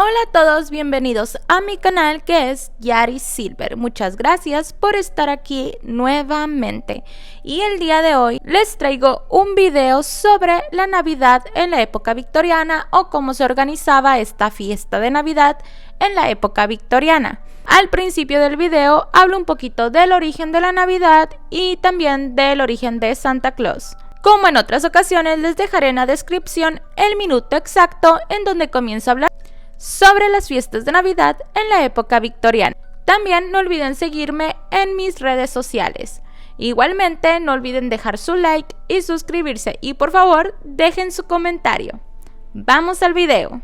Hola a todos, bienvenidos a mi canal que es Yari Silver. Muchas gracias por estar aquí nuevamente. Y el día de hoy les traigo un video sobre la Navidad en la época victoriana o cómo se organizaba esta fiesta de Navidad en la época victoriana. Al principio del video hablo un poquito del origen de la Navidad y también del origen de Santa Claus. Como en otras ocasiones, les dejaré en la descripción el minuto exacto en donde comienzo a hablar sobre las fiestas de Navidad en la época victoriana. También no olviden seguirme en mis redes sociales. Igualmente no olviden dejar su like y suscribirse y por favor dejen su comentario. Vamos al video.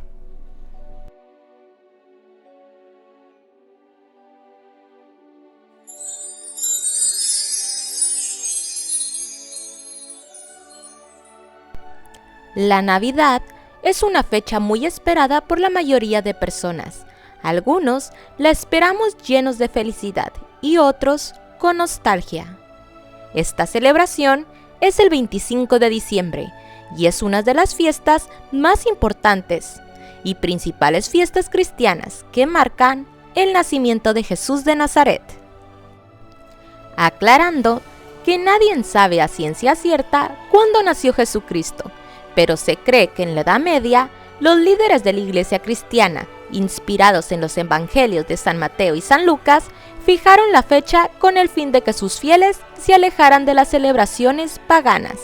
La Navidad es una fecha muy esperada por la mayoría de personas. Algunos la esperamos llenos de felicidad y otros con nostalgia. Esta celebración es el 25 de diciembre y es una de las fiestas más importantes y principales fiestas cristianas que marcan el nacimiento de Jesús de Nazaret. Aclarando que nadie sabe a ciencia cierta cuándo nació Jesucristo, pero se cree que en la Edad Media, los líderes de la Iglesia cristiana, inspirados en los evangelios de San Mateo y San Lucas, fijaron la fecha con el fin de que sus fieles se alejaran de las celebraciones paganas.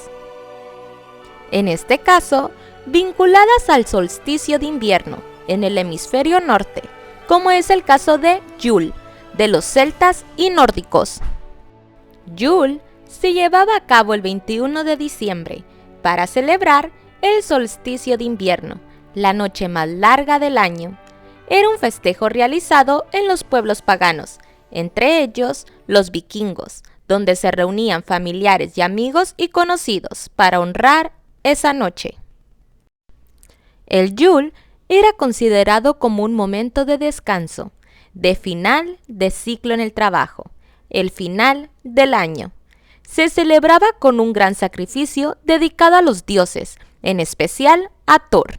En este caso, vinculadas al solsticio de invierno en el hemisferio norte, como es el caso de Yule, de los celtas y nórdicos. Yule se llevaba a cabo el 21 de diciembre para celebrar el solsticio de invierno, la noche más larga del año. Era un festejo realizado en los pueblos paganos, entre ellos los vikingos, donde se reunían familiares y amigos y conocidos para honrar esa noche. El Yule era considerado como un momento de descanso, de final de ciclo en el trabajo, el final del año. Se celebraba con un gran sacrificio dedicado a los dioses, en especial a Thor,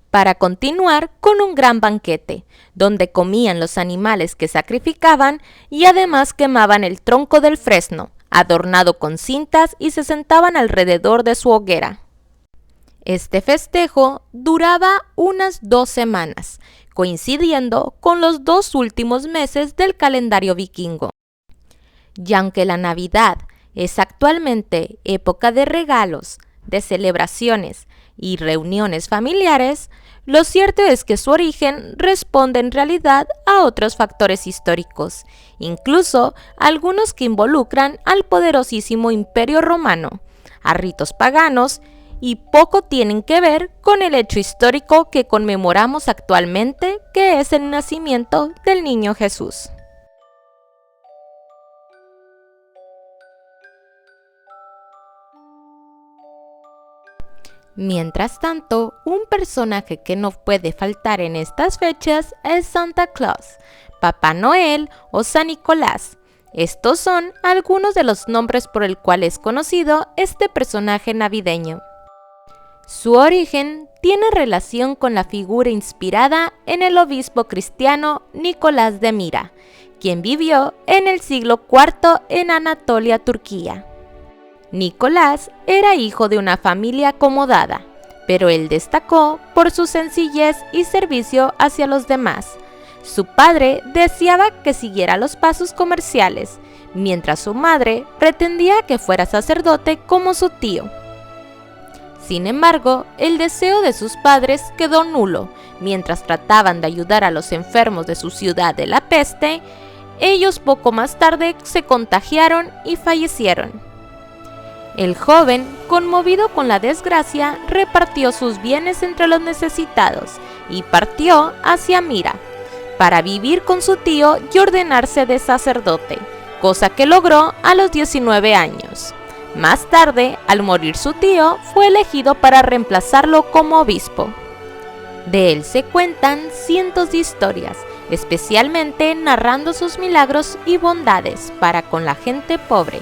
para continuar con un gran banquete, donde comían los animales que sacrificaban y además quemaban el tronco del fresno, adornado con cintas, y se sentaban alrededor de su hoguera. Este festejo duraba unas 2 semanas, coincidiendo con los 2 últimos meses del calendario vikingo. Y aunque la Navidad es actualmente época de regalos, de celebraciones y reuniones familiares, lo cierto es que su origen responde en realidad a otros factores históricos, incluso algunos que involucran al poderosísimo Imperio Romano, a ritos paganos y poco tienen que ver con el hecho histórico que conmemoramos actualmente, que es el nacimiento del niño Jesús. Mientras tanto, un personaje que no puede faltar en estas fechas es Santa Claus, Papá Noel o San Nicolás. Estos son algunos de los nombres por el cual es conocido este personaje navideño. Su origen tiene relación con la figura inspirada en el obispo cristiano Nicolás de Mira, quien vivió en el siglo IV en Anatolia, Turquía. Nicolás era hijo de una familia acomodada, pero él destacó por su sencillez y servicio hacia los demás. Su padre deseaba que siguiera los pasos comerciales, mientras su madre pretendía que fuera sacerdote como su tío. Sin embargo, el deseo de sus padres quedó nulo. Mientras trataban de ayudar a los enfermos de su ciudad de la peste, ellos poco más tarde se contagiaron y fallecieron. El joven, conmovido con la desgracia, repartió sus bienes entre los necesitados y partió hacia Mira para vivir con su tío y ordenarse de sacerdote, cosa que logró a los 19 años. Más tarde, al morir su tío, fue elegido para reemplazarlo como obispo. De él se cuentan cientos de historias, especialmente narrando sus milagros y bondades para con la gente pobre.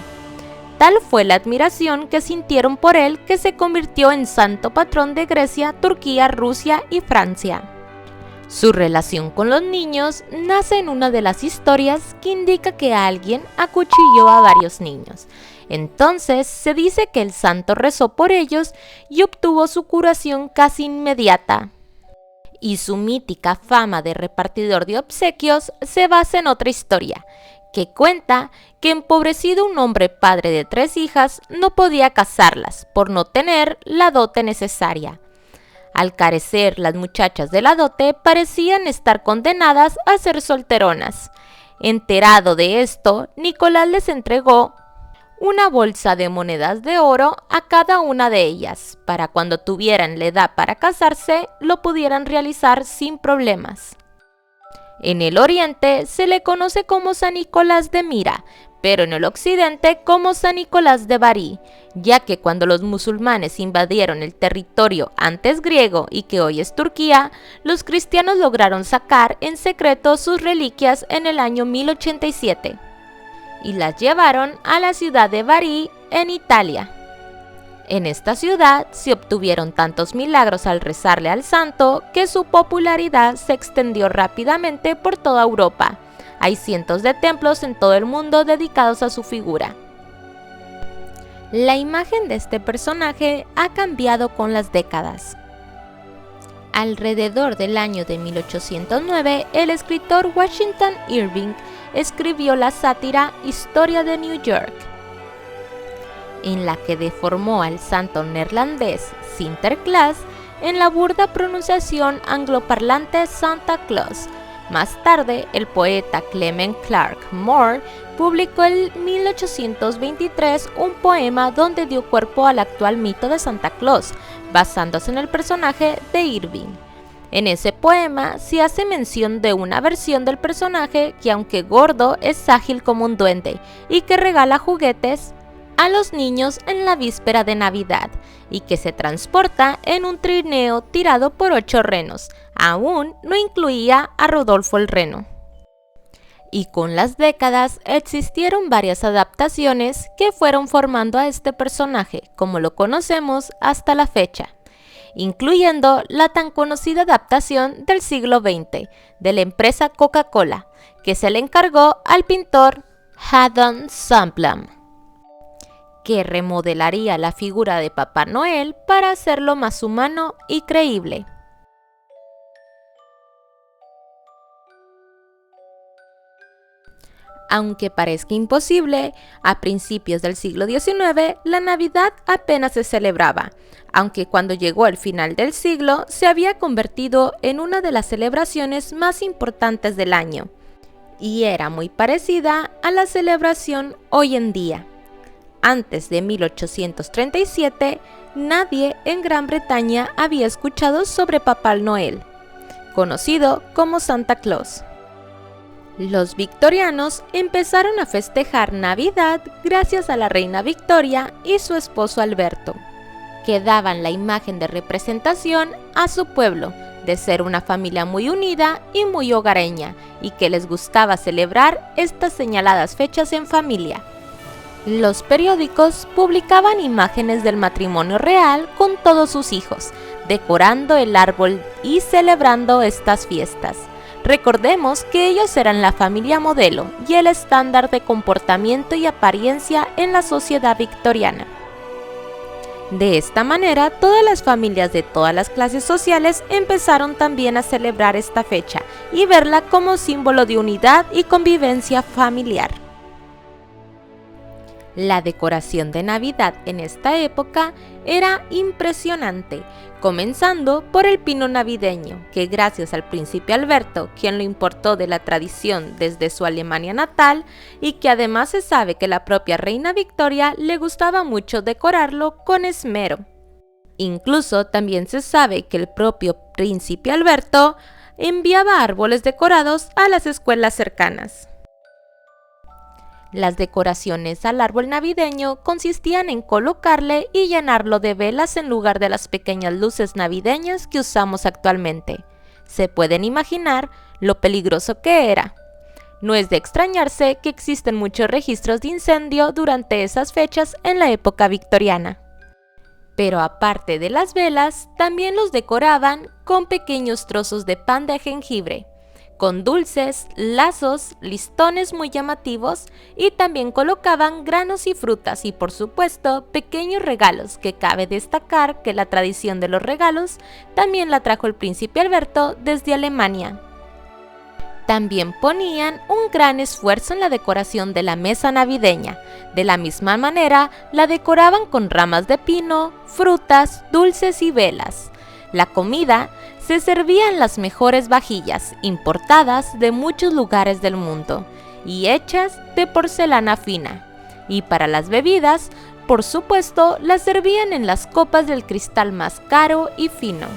Tal fue la admiración que sintieron por él que se convirtió en santo patrón de Grecia, Turquía, Rusia y Francia. Su relación con los niños nace en una de las historias que indica que alguien acuchilló a varios niños. Entonces se dice que el santo rezó por ellos y obtuvo su curación casi inmediata. Y su mítica fama de repartidor de obsequios se basa en otra historia, que cuenta que empobrecido un hombre padre de 3 hijas no podía casarlas por no tener la dote necesaria. Al carecer, las muchachas de la dote parecían estar condenadas a ser solteronas. Enterado de esto, Nicolás les entregó una bolsa de monedas de oro a cada una de ellas, para cuando tuvieran la edad para casarse, lo pudieran realizar sin problemas. En el oriente se le conoce como San Nicolás de Mira, pero en el occidente como San Nicolás de Bari, ya que cuando los musulmanes invadieron el territorio antes griego y que hoy es Turquía, los cristianos lograron sacar en secreto sus reliquias en el año 1087 y las llevaron a la ciudad de Bari, en Italia. En esta ciudad se obtuvieron tantos milagros al rezarle al santo que su popularidad se extendió rápidamente por toda Europa. Hay cientos de templos en todo el mundo dedicados a su figura. La imagen de este personaje ha cambiado con las décadas. Alrededor del año de 1809, el escritor Washington Irving escribió la sátira Historia de New York, en la que deformó al santo neerlandés Sinterklaas en la burda pronunciación angloparlante Santa Claus. Más tarde, el poeta Clement Clarke Moore publicó en 1823 un poema donde dio cuerpo al actual mito de Santa Claus, basándose en el personaje de Irving. En ese poema se hace mención de una versión del personaje que, aunque gordo, es ágil como un duende y que regala juguetes a los niños en la víspera de Navidad y que se transporta en un trineo tirado por 8 renos. Aún no incluía a Rodolfo el Reno. Y con las décadas existieron varias adaptaciones que fueron formando a este personaje como lo conocemos hasta la fecha, incluyendo la tan conocida adaptación del siglo XX de la empresa Coca-Cola, que se le encargó al pintor Haddon Sundblom, que remodelaría la figura de Papá Noel para hacerlo más humano y creíble. Aunque parezca imposible, a principios del siglo XIX la Navidad apenas se celebraba, aunque cuando llegó el final del siglo se había convertido en una de las celebraciones más importantes del año, y era muy parecida a la celebración hoy en día. Antes de 1837, nadie en Gran Bretaña había escuchado sobre Papá Noel, conocido como Santa Claus. Los victorianos empezaron a festejar Navidad gracias a la reina Victoria y su esposo Alberto, que daban la imagen de representación a su pueblo de ser una familia muy unida y muy hogareña, y que les gustaba celebrar estas señaladas fechas en familia. Los periódicos publicaban imágenes del matrimonio real con todos sus hijos, decorando el árbol y celebrando estas fiestas. Recordemos que ellos eran la familia modelo y el estándar de comportamiento y apariencia en la sociedad victoriana. De esta manera, todas las familias de todas las clases sociales empezaron también a celebrar esta fecha y verla como símbolo de unidad y convivencia familiar. La decoración de Navidad en esta época era impresionante, comenzando por el pino navideño, que gracias al príncipe Alberto, quien lo importó de la tradición desde su Alemania natal, y que además se sabe que la propia reina Victoria le gustaba mucho decorarlo con esmero. Incluso también se sabe que el propio príncipe Alberto enviaba árboles decorados a las escuelas cercanas. Las decoraciones al árbol navideño consistían en colocarle y llenarlo de velas en lugar de las pequeñas luces navideñas que usamos actualmente. Se pueden imaginar lo peligroso que era. No es de extrañarse que existen muchos registros de incendio durante esas fechas en la época victoriana. Pero aparte de las velas, también los decoraban con pequeños trozos de pan de jengibre, con dulces, lazos, listones muy llamativos y también colocaban granos y frutas y por supuesto pequeños regalos, que cabe destacar que la tradición de los regalos también la trajo el príncipe Alberto desde Alemania. También ponían un gran esfuerzo en la decoración de la mesa navideña. De la misma manera, la decoraban con ramas de pino, frutas, dulces y velas. La comida se servía en las mejores vajillas, importadas de muchos lugares del mundo, y hechas de porcelana fina. Y para las bebidas, por supuesto, las servían en las copas del cristal más caro y fino.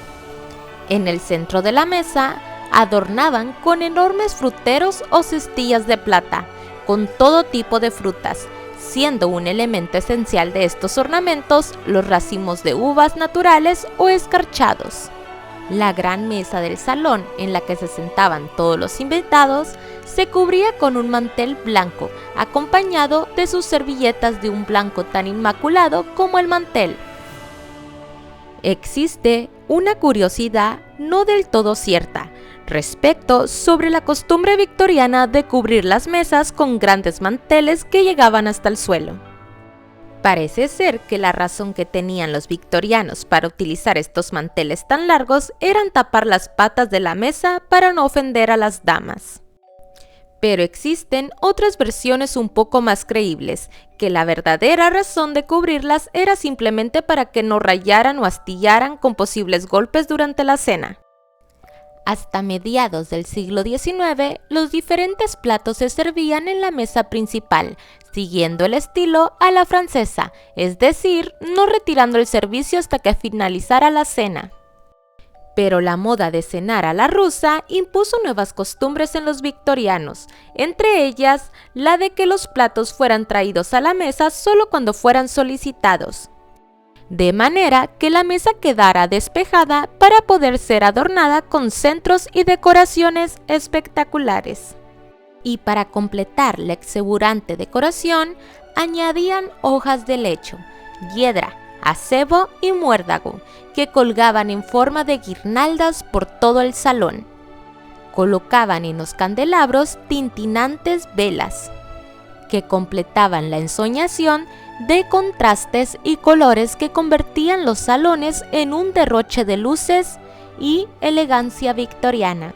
En el centro de la mesa, adornaban con enormes fruteros o cestillas de plata, con todo tipo de frutas, siendo un elemento esencial de estos ornamentos los racimos de uvas naturales o escarchados. La gran mesa del salón, en la que se sentaban todos los invitados, se cubría con un mantel blanco, acompañado de sus servilletas de un blanco tan inmaculado como el mantel. Existe una curiosidad no del todo cierta respecto sobre la costumbre victoriana de cubrir las mesas con grandes manteles que llegaban hasta el suelo. Parece ser que la razón que tenían los victorianos para utilizar estos manteles tan largos eran tapar las patas de la mesa para no ofender a las damas. Pero existen otras versiones un poco más creíbles, que la verdadera razón de cubrirlas era simplemente para que no rayaran o astillaran con posibles golpes durante la cena. Hasta mediados del siglo XIX, los diferentes platos se servían en la mesa principal, siguiendo el estilo a la francesa, es decir, no retirando el servicio hasta que finalizara la cena. Pero la moda de cenar a la rusa impuso nuevas costumbres en los victorianos, entre ellas la de que los platos fueran traídos a la mesa solo cuando fueran solicitados, de manera que la mesa quedara despejada para poder ser adornada con centros y decoraciones espectaculares. Y para completar la exuberante decoración, añadían hojas de lecho, hiedra, acebo y muérdago, que colgaban en forma de guirnaldas por todo el salón. Colocaban en los candelabros tintinantes velas, que completaban la ensoñación de contrastes y colores que convertían los salones en un derroche de luces y elegancia victoriana.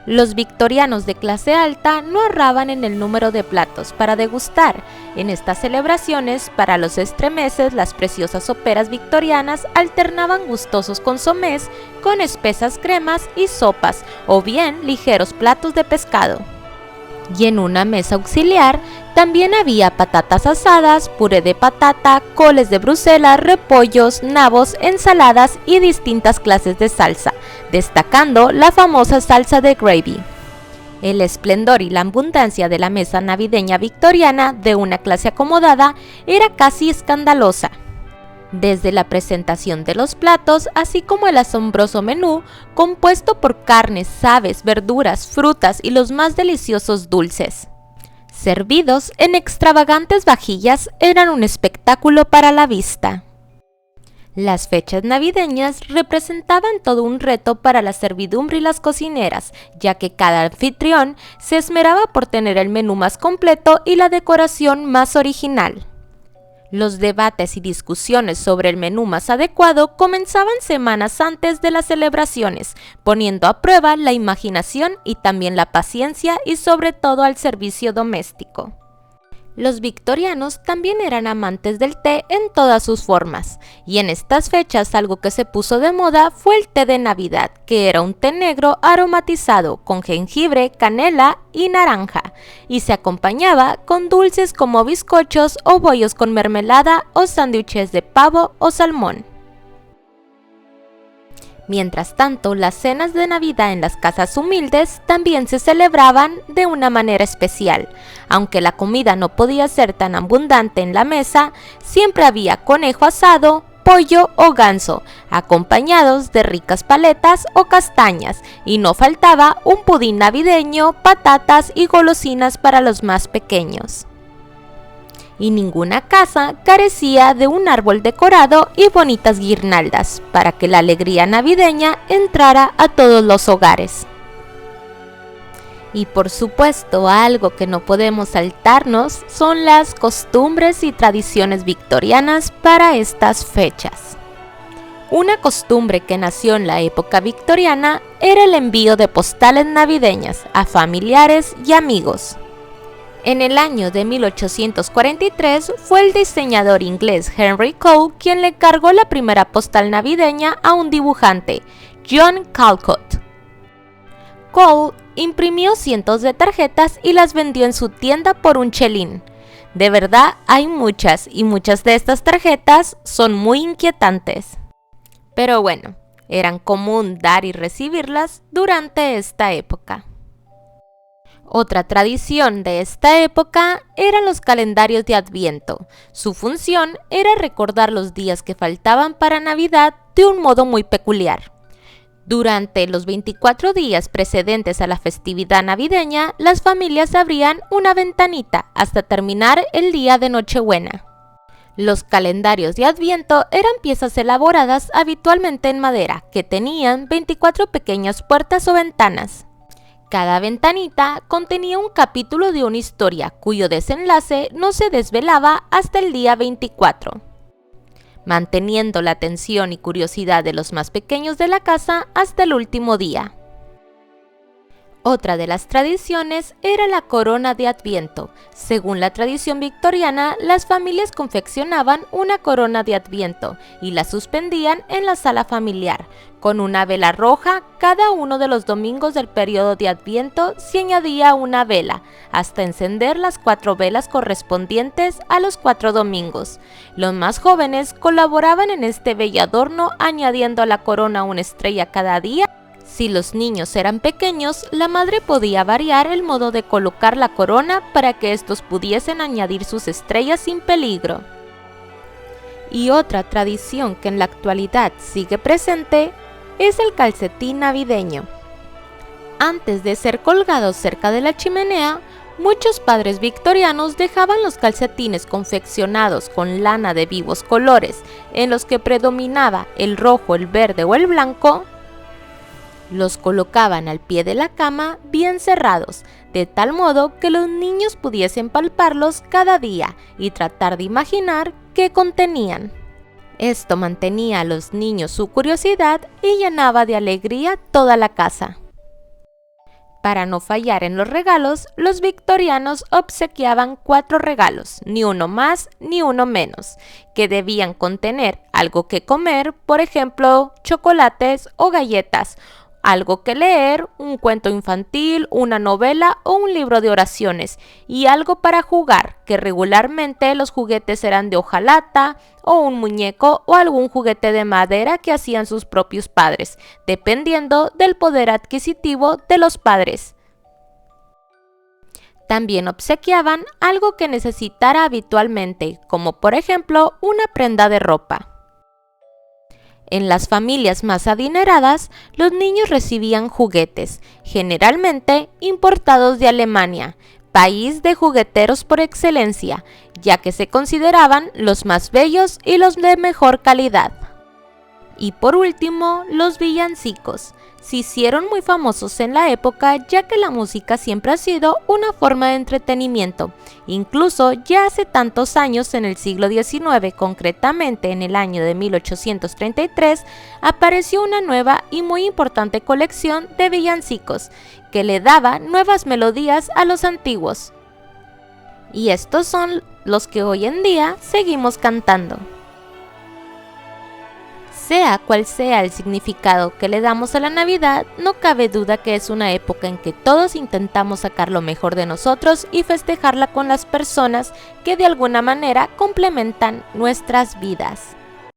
Los victorianos de clase alta no ahorraban en el número de platos para degustar. En estas celebraciones, para los extremeses, las preciosas soperas victorianas alternaban gustosos consomés con espesas cremas y sopas, o bien ligeros platos de pescado. Y en una mesa auxiliar también había patatas asadas, puré de patata, coles de Bruselas, repollos, nabos, ensaladas y distintas clases de salsa, destacando la famosa salsa de gravy. El esplendor y la abundancia de la mesa navideña victoriana de una clase acomodada era casi escandalosa. Desde la presentación de los platos, así como el asombroso menú, compuesto por carnes, aves, verduras, frutas y los más deliciosos dulces, servidos en extravagantes vajillas, eran un espectáculo para la vista. Las fechas navideñas representaban todo un reto para la servidumbre y las cocineras, ya que cada anfitrión se esmeraba por tener el menú más completo y la decoración más original. Los debates y discusiones sobre el menú más adecuado comenzaban semanas antes de las celebraciones, poniendo a prueba la imaginación y también la paciencia y sobre todo al servicio doméstico. Los victorianos también eran amantes del té en todas sus formas, y en estas fechas algo que se puso de moda fue el té de Navidad, que era un té negro aromatizado con jengibre, canela y naranja, y se acompañaba con dulces como bizcochos o bollos con mermelada o sándwiches de pavo o salmón. Mientras tanto, las cenas de Navidad en las casas humildes también se celebraban de una manera especial. Aunque la comida no podía ser tan abundante en la mesa, siempre había conejo asado, pollo o ganso, acompañados de ricas paletas o castañas, y no faltaba un pudín navideño, patatas y golosinas para los más pequeños. Y ninguna casa carecía de un árbol decorado y bonitas guirnaldas para que la alegría navideña entrara a todos los hogares. Y por supuesto, algo que no podemos saltarnos son las costumbres y tradiciones victorianas para estas fechas. Una costumbre que nació en la época victoriana era el envío de postales navideñas a familiares y amigos. En el año de 1843 fue el diseñador inglés Henry Cole quien le encargó la primera postal navideña a un dibujante, John Callcott. Cole imprimió cientos de tarjetas y las vendió en su tienda por un chelín. De verdad hay muchas y muchas de estas tarjetas son muy inquietantes. Pero bueno, eran común dar y recibirlas durante esta época. Otra tradición de esta época eran los calendarios de Adviento. Su función era recordar los días que faltaban para Navidad de un modo muy peculiar. Durante los 24 días precedentes a la festividad navideña, las familias abrían una ventanita hasta terminar el día de Nochebuena. Los calendarios de Adviento eran piezas elaboradas habitualmente en madera, que tenían 24 pequeñas puertas o ventanas. Cada ventanita contenía un capítulo de una historia, cuyo desenlace no se desvelaba hasta el día 24, manteniendo la atención y curiosidad de los más pequeños de la casa hasta el último día. Otra de las tradiciones era la corona de Adviento. Según la tradición victoriana, las familias confeccionaban una corona de Adviento y la suspendían en la sala familiar. Con una vela roja, cada uno de los domingos del periodo de Adviento se añadía una vela, hasta encender las 4 velas correspondientes a los 4 domingos. Los más jóvenes colaboraban en este bello adorno añadiendo a la corona una estrella cada día. Si los niños eran pequeños, la madre podía variar el modo de colocar la corona para que estos pudiesen añadir sus estrellas sin peligro. Y otra tradición que en la actualidad sigue presente es el calcetín navideño. Antes de ser colgados cerca de la chimenea, muchos padres victorianos dejaban los calcetines confeccionados con lana de vivos colores, en los que predominaba el rojo, el verde o el blanco. Los colocaban al pie de la cama bien cerrados, de tal modo que los niños pudiesen palparlos cada día y tratar de imaginar qué contenían. Esto mantenía a los niños su curiosidad y llenaba de alegría toda la casa. Para no fallar en los regalos, los victorianos obsequiaban 4 regalos, ni uno más ni uno menos, que debían contener algo que comer, por ejemplo, chocolates o galletas, algo que leer, un cuento infantil, una novela o un libro de oraciones, y algo para jugar, que regularmente los juguetes eran de hojalata o un muñeco o algún juguete de madera que hacían sus propios padres, dependiendo del poder adquisitivo de los padres. También obsequiaban algo que necesitara habitualmente, como por ejemplo una prenda de ropa. En las familias más adineradas, los niños recibían juguetes, generalmente importados de Alemania, país de jugueteros por excelencia, ya que se consideraban los más bellos y los de mejor calidad. Y por último, los villancicos. Se hicieron muy famosos en la época, ya que la música siempre ha sido una forma de entretenimiento. Incluso ya hace tantos años, en el siglo XIX, concretamente en el año de 1833, apareció una nueva y muy importante colección de villancicos, que le daba nuevas melodías a los antiguos. Y estos son los que hoy en día seguimos cantando. Sea cual sea el significado que le damos a la Navidad, no cabe duda que es una época en que todos intentamos sacar lo mejor de nosotros y festejarla con las personas que de alguna manera complementan nuestras vidas.